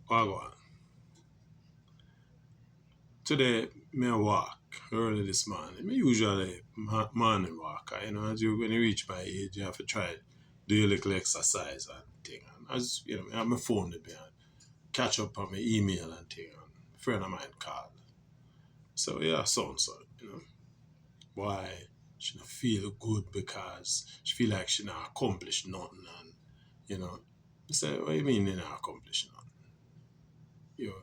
Wagwan. Today, me a walk early this morning. Me usually morning walker. As when you reach my age, you have to try do your little exercise and thing. And as I have my phone to be and catch up on my email and thing. And a friend of mine called. So yeah, so and so. Why she not feel good because she feel like she not accomplished nothing and I say, what you mean you not accomplished nothing? You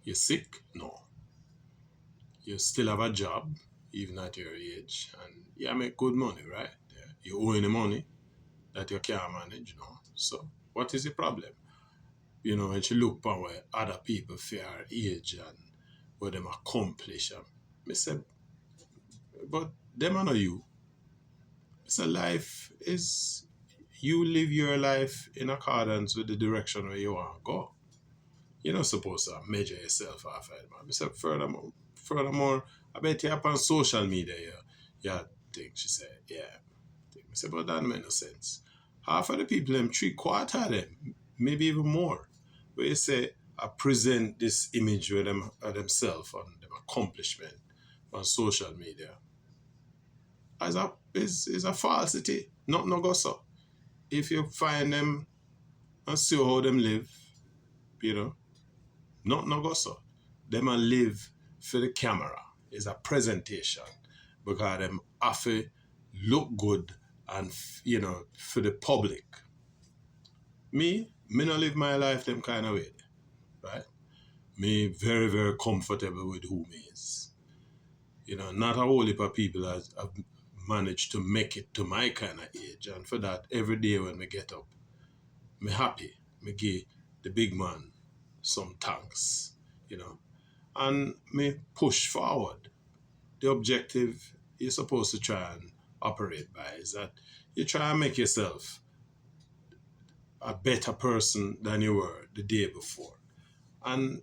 you sick? No. You still have a job, even at your age, and you make good money, right? Yeah. You owe any money that you can't manage. So what is the problem? When you look upon where other people fear age and what them accomplish, I say, but them are not you. So life is you live your life in accordance with the direction where you want to go. You're not supposed to measure yourself off it, man. I said, furthermore, I bet you up on social media, yeah, think she said, yeah. I said, but that make no sense. Half of the people, them, three-quarter of them, maybe even more, where you say, I present this image with them of themselves and them accomplishment on social media. As a is a falsity. Not no go so. If you find them and see how them live, you know, not no go so. Them a live for the camera. It's a presentation because them have to look good and for the public. Me not live my life them kind of way, right? Me very very comfortable with who me is. Not a whole heap of people have managed to make it to my kind of age, and for that, every day when me get up, me happy. Me give the big man some thanks, and me push forward. The objective you're supposed to try and operate by is that you try and make yourself a better person than you were the day before. And,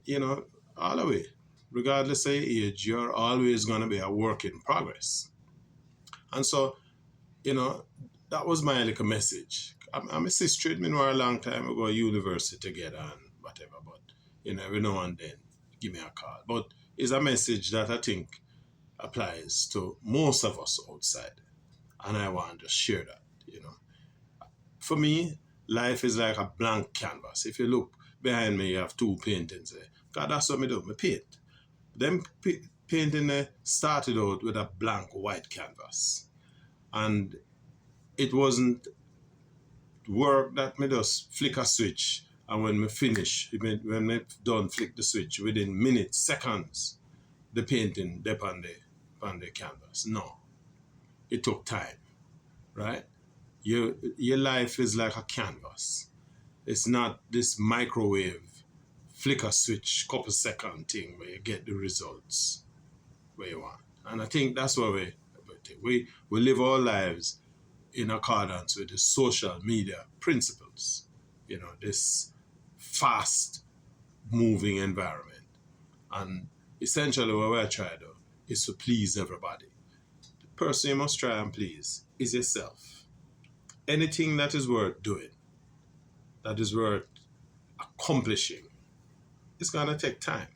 all the way, regardless of your age, you're always going to be a work in progress. And so, you know, that was my little message. I'm a sister, me know a long time ago, university together and whatever, but, every now and then, give me a call. But it's a message that I think applies to most of us outside. And I want to share that. For me, life is like a blank canvas. If you look behind me, you have two paintings there. God, that's what I do. I paint. Them painting started out with a blank white canvas. And it wasn't work that me just flick a switch and when me finish, when me done flick the switch, within minutes, seconds, the painting up on the canvas. No. It took time, right? Your life is like a canvas. It's not this microwave flicker switch couple second thing where you get the results where you want. And I think that's what we live our lives in accordance with the social media principles. This fast moving environment. And essentially what we're trying to do is to please everybody. The person you must try and please is yourself. Anything that is worth doing, that is worth accomplishing, it's gonna take time,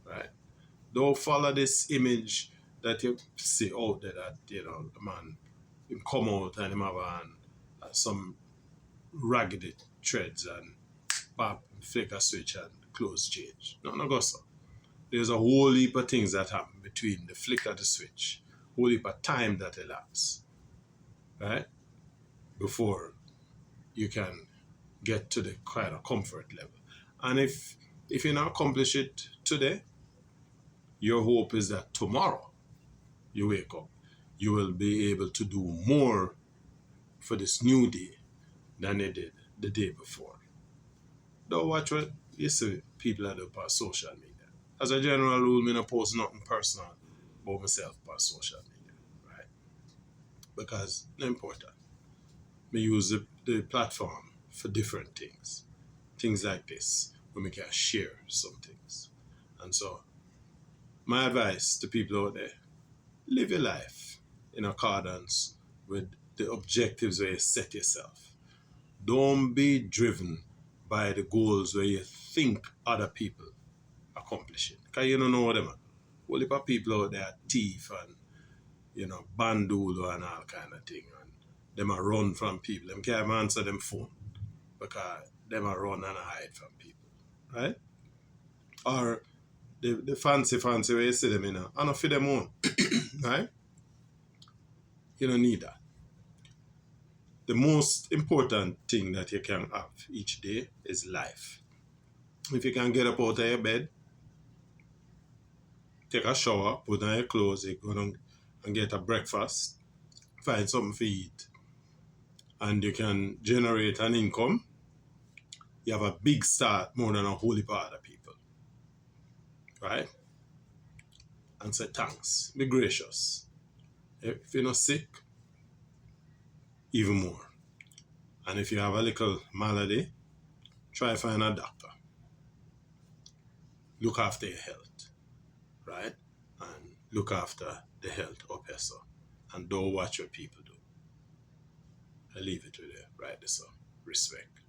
right? Don't follow this image that you see out there that, the man, him come out and him have on some raggedy threads and pop, flick a switch and clothes change. No go so. There's a whole heap of things that happen between the flick of the switch, whole heap of time that elapses, right? Before you can get to the kind of comfort level. And if you not accomplish it today, your hope is that tomorrow you wake up, you will be able to do more for this new day than you did the day before. Don't watch what you see people are doing on social media. As a general rule, I don't post nothing personal about myself on social media, right? Because it's important. I use the platform for different things. Things like this, where we can share some things. And so, my advice to people out there, live your life in accordance with the objectives where you set yourself. Don't be driven by the goals where you think other people accomplishing. Because you don't know what them are. Whole heap of people out there thief and, bandulo and all kind of thing. And them a run from people. Them can't even answer them phone because them a run and a hide from people. Right? Or the fancy way you see them, and not for them own. Right? You don't need that. The most important thing that you can have each day is life. If you can get up out of your bed, take a shower, put on your clothes, you go down and get a breakfast, find something to eat, and you can generate an income, you have a big start more than a whole heap of other people. Right? And say thanks. Be gracious. If you're not sick, even more. And if you have a little malady, try to find a doctor. Look after your health. Right? And look after the health of yourself. And don't watch what people do. I leave it with you. Right, so respect.